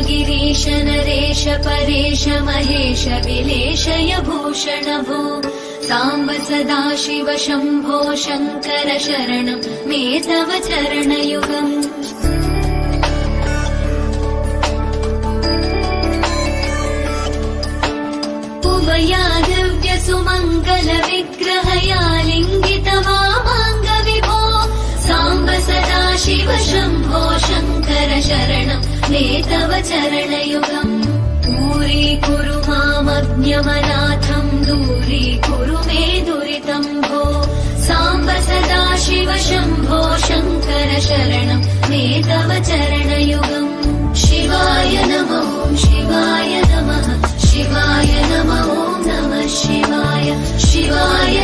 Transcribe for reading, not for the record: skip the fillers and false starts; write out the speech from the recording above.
गिरीश नरेश परेश महेश विलेशय भूषण भो साम्ब सदाशिव शम्भो शङ्कर शरणं मे तव चरणयुगम् उभया दिव्य सुमङ्गल विग्रहया लिङ्गित वामाङ्ग विभो साम्ब सदाशिव शम्भो शङ्कर शरणं मे तव चरणयुगम् दूरीकुरु मामज्ञमनाथं दूरीकुरु मे दुरितं भो साम्ब सदाशिव शम्भो शङ्कर शरणं मे तव चरणयुगम् शिवाय नमः शिवाय नमः शिवाय नमः ॐ नमः शिवाय शिवाय